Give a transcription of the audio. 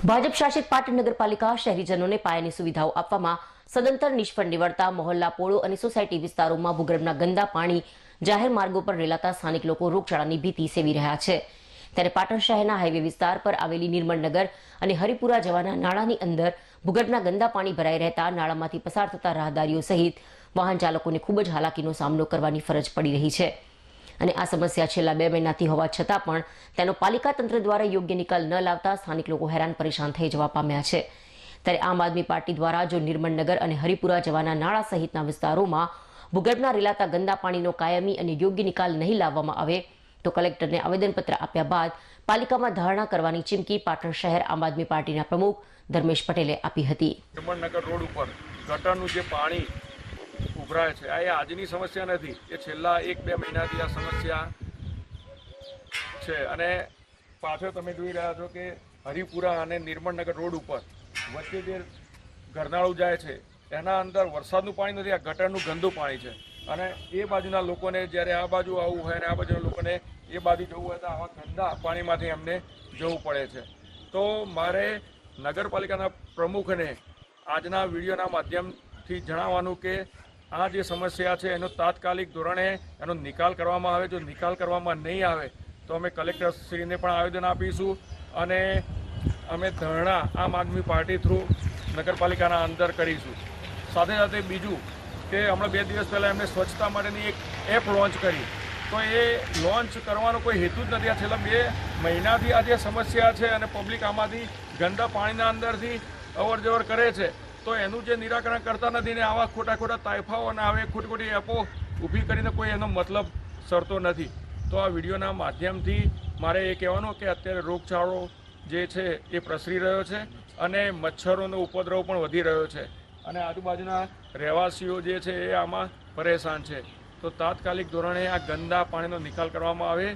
ભાજપ શાસિત પાટણ નગરપાલિકા શહેરીજનોને પાયાની સુવિધાઓ આપવામાં સદંતર નિષ્ફળ નીવડતા મહોલ્લા પોળો અને સોસાયટી વિસ્તારોમાં ભૂગર્ભના ગંદા પાણી જાહેર માર્ગો પર રેલાતા સ્થાનિક લોકો રોગચાળાની ભીતિ સેવી રહ્યા છે। ત્યારે પાટણ શહેરના હાઈવે વિસ્તાર પર આવેલી નિર્મળનગર અને હરિપુરા જવાના નાળાની અંદર ભૂગર્ભના ગંદા પાણી ભરાઈ રહેતા નાળામાંથી પસાર થતા રાહદારીઓ સહિત વાહન ચાલકોને ખૂબ જ હાલાકીનો સામનો કરવાની ફરજ પડી રહી છે। અને આ સમસ્યા છેલ્લા 2 મહિનાથી હોવા છતાં પણ તેનો પાલિકા તંત્ર દ્વારા યોગ્ય નિકાલ ન લાવતા સ્થાનિક લોકો હેરાન પરેશાન થઈ જવા પામ્યા છે। ત્યારે આમ આદમી પાર્ટી દ્વારા જો નિર્મળનગર અને હરિપુરા જવાના નાળા સહિતના વિસ્તારોમાં ભૂગર્ભના રેલાતા ગંદા પાણીનો કાયમી અને યોગ્ય નિકાલ નહીં લાવવામાં આવે તો કલેક્ટરને આવેદનપત્ર આપ્યા બાદ પાલિકામાં ધારણા કરવાની ચીમકી પાટણ શહેર આમ આદમી પાર્ટીના પ્રમુખ ધર્મેશ પટેલે આપી હતી। નિર્મળનગર રોડ ઉપર ગટરનું જે પાણી ઉભરાય છે આ આજની સમસ્યા નથી, એ છેલ્લા 1-2 મહિનાથી આ સમસ્યા છે। અને પાછળ તમે જોઈ રહ્યા છો કે હરિપુરા અને નિર્મળનગર રોડ ઉપર વચ્ચે જે ગરનાળું જાય છે એના અંદર વરસાદનું પાણી નથી, આ ગટરનું ગંદુ પાણી છે। અને એ બાજુના લોકોને જ્યારે આ બાજુ આવવું હોય અને આ બાજુના લોકોને એ બાજુ જવું હોય તો આવા ગંદા પાણીમાંથી એમને જવું પડે છે। તો મારે નગરપાલિકાના પ્રમુખને આજના વિડીયોના માધ્યમથી જણાવવાનું કે આ જે સમસ્યા છે એનો તાત્કાલિક ધોરણે એનો નિકાલ કરવામાં આવે। જો નિકાલ કરવામાં નહીં આવે તો અમે કલેક્ટરશ્રીને પણ આવેદન આપીશું અને અમે ધરણા આમ આદમી પાર્ટી થ્રુ નગરપાલિકાના અંદર કરીશું। સાથે સાથે બીજું કે હમણાં 2 દિવસ પહેલાં એમને સ્વચ્છતા માટેની એક એપ લોન્ચ કરી, તો એ લોન્ચ કરવાનો કોઈ હેતુ જ નથી। આ છેલ્લા 2 મહિનાથી આ જે સમસ્યા છે અને પબ્લિક આમાંથી ગંદા પાણીના અંદરથી અવર જવર કરે છે, તો એનું જે નિરાકરણ કરતા નથી ને આવા ખોટા તાઇફાઓ અને આવે ખોટી એપો ઊભી કરીને કોઈ એનો મતલબ સરતો નથી। તો આ વિડીયોના માધ્યમથી મારે એ કહેવાનું કે અત્યારે રોગચાળો જે છે એ પ્રસરી રહ્યો છે અને મચ્છરોનો ઉપદ્રવ પણ વધી રહ્યો છે અને આજુબાજુના રહેવાસીઓ જે છે એ આમાં પરેશાન છે। તો તાત્કાલિક ધોરણે આ ગંદા પાણીનો નિકાલ કરવામાં આવે।